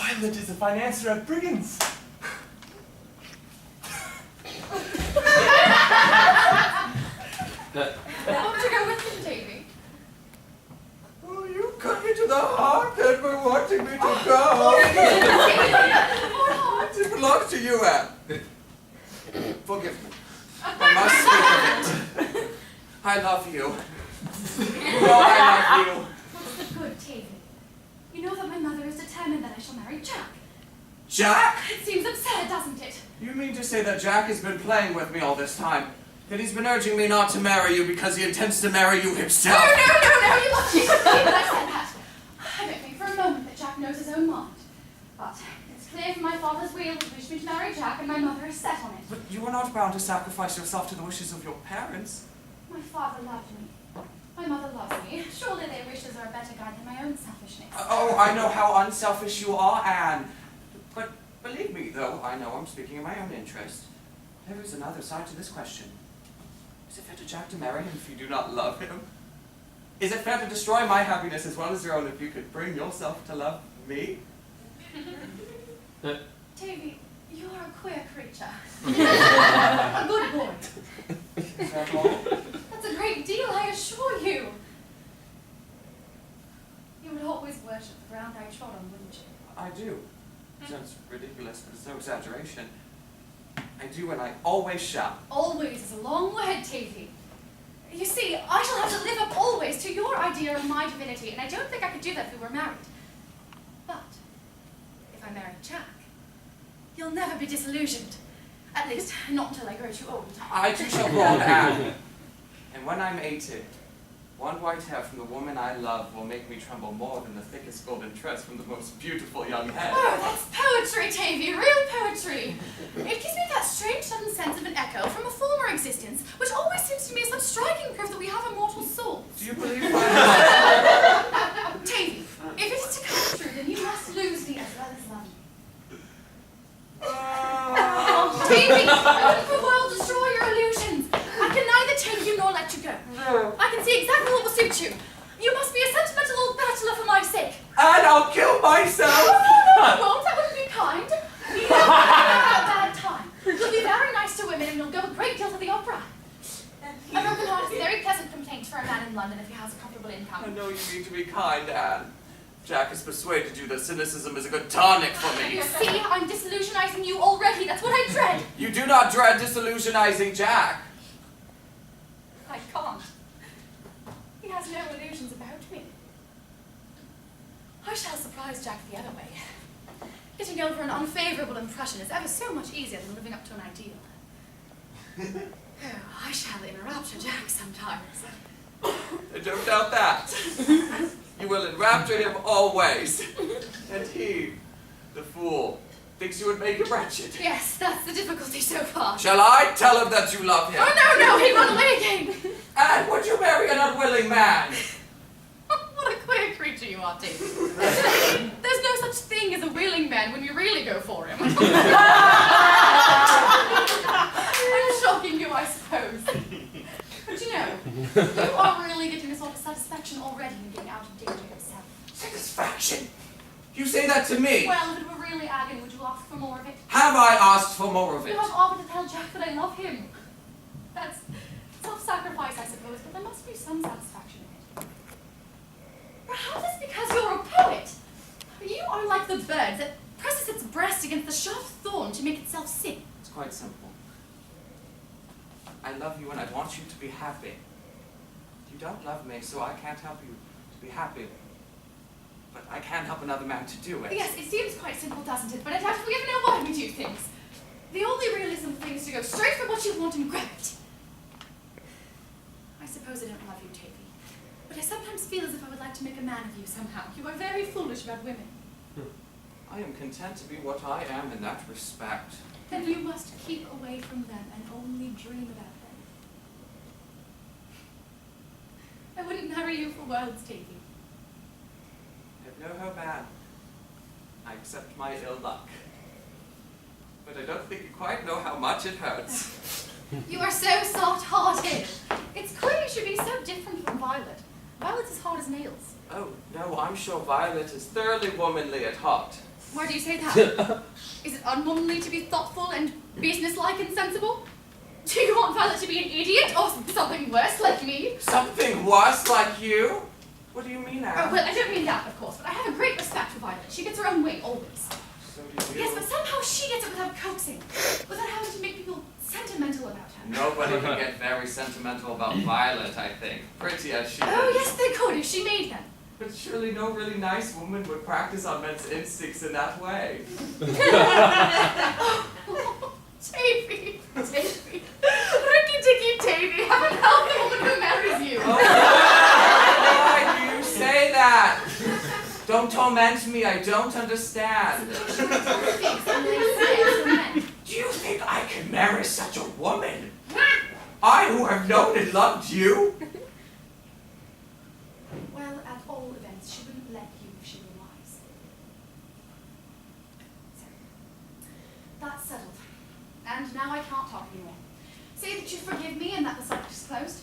Violet is a financier at Briggens. Won't you go with him, Davy? Oh, you cut me to the heart and were wanting me to go. It belongs to you, Anne. Forgive me. I must speak of it. I love you. Oh, I love you. What's the good, Davy? You know that my mother is determined that I shall marry Jack. Jack? It seems absurd, doesn't it? You mean to say that Jack has been playing with me all this time? That he's been urging me not to marry you because he intends to marry you himself? No, you must believe that I said that. I don't think for a moment that Jack knows his own mind. But it's clear from my father's will he wished me to marry Jack, and my mother is set on it. But you are not bound to sacrifice yourself to the wishes of your parents. My father loved me. My mother loves me. Surely their wishes are a better guide than my own selfishness. Oh, I know how unselfish you are, Anne. But believe me, though, I know I'm speaking in my own interest. There is another side to this question. Is it fair to Jack to marry him if you do not love him? Is it fair to destroy my happiness as well as your own if you could bring yourself to love me? Davy, you are a queer creature. A good boy. Is that all? That's a great deal, I assure you. You would always worship the ground I trod on, wouldn't you? I do. Sounds ridiculous, but it's no exaggeration. I do, and I always shall. Always is a long word, Davy. You see, I shall have to live up always to your idea of my divinity, and I don't think I could do that if we were married. But if I marry Jack, you'll never be disillusioned. At least, not until I grow too old. I too shall grow old, Anne. And when I'm 80, one white hair from the woman I love will make me tremble more than the thickest golden tress from the most beautiful young head. Oh, that's poetry, Davy, real poetry. It gives me that strange sudden sense of an echo from a former existence, which always seems to me such striking proof that we have immortal souls. Do you believe my Davy, if it is to come true, then you must lose me as well as love me. Davy, I wouldn't for the world destroy your illusions. I can neither take you nor let you go. I can see exactly what will suit you. You must be a sentimental old bachelor for my sake. And I'll kill myself! No, I won't. That wouldn't be kind. You never have a bad time. You'll be very nice to women and you'll go a great deal to the opera. A broken heart is a very pleasant complaint for a man in London if he has a comfortable I income. know you mean to be kind, Anne. Jack has persuaded you that cynicism is a good tonic for me. You see, I'm disillusionizing you already. That's what I dread. You do not dread disillusionizing Jack. I can't. He has no illusions about me. I shall surprise Jack the other way. Getting over an unfavorable impression is ever so much easier than living up to an ideal. Oh, I shall enrapture Jack sometimes. I don't doubt that. You will enrapture him always. And he, the fool, thinks you would make him wretched. Yes, that's the difficulty so far. Shall I tell him that you love him? Oh, no, he run away again. And would you marry an unwilling man? What a queer creature you are, Davy. There's no such thing as a willing man when you really go for him. I'm shocking you, I suppose. But you know, you are really getting a sort of satisfaction already in getting out of danger yourself. Satisfaction? You say that to me? Well, if it were really agony, would you ask for more of it? Have I asked for more of it? You have offered to tell Jack that I love him. That's self-sacrifice, I suppose, but there must be some satisfaction in it. Perhaps it's because you're a poet. You are like the bird that presses its breast against the sharp thorn to make itself sing. It's quite simple. I love you and I want you to be happy. You don't love me, so I can't help you to be happy. But I can't help another man to do it. Yes, it seems quite simple, doesn't it? But I doubt if we ever know why we do things. The only realism thing is to go straight for what you want and grab it. I suppose I don't love you, Davy. But I sometimes feel as if I would like to make a man of you somehow. You are very foolish about women. I am content to be what I am in that respect. Then you must keep away from them and only dream about them. I wouldn't marry you for worlds, Davy. I have no hope, Anne. I accept my ill luck. But I don't think you quite know how much it hurts. You are so soft-hearted. It's clear you should be so different from Violet. Violet's as hard as nails. Oh, no, I'm sure Violet is thoroughly womanly at heart. Why do you say that? Is it unwomanly to be thoughtful and businesslike and sensible? Do you want Violet to be an idiot or something worse like me? Something worse like you? What do you mean, Anne? Oh, well, I don't mean that, of course, but I have a great respect for Violet. She gets her own way, always. So do you. Yes, but somehow she gets it without coaxing, without having to make people sentimental about her. Nobody can get very sentimental about Violet, I think. Pretty as she Oh, is. yes, they could if she made them. But surely no really nice woman would practice on men's instincts in that way. Tavy, Tavy, Ricky Dicky Tavy, heaven help the woman who marries you. Oh, why do you say that? Don't torment me, I don't understand. Thinks and they say to men. Do you think I can marry such a woman? I who have known and loved you? Well, at all events, she wouldn't let you if she were wise. So, that's settled. And now I can't talk anymore. Say that you forgive me and that the subject is closed.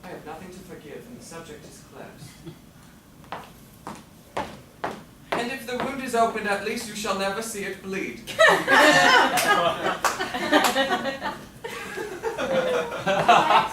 I have nothing to forgive and the subject is closed. And if the wound is opened, at least you shall never see it bleed. I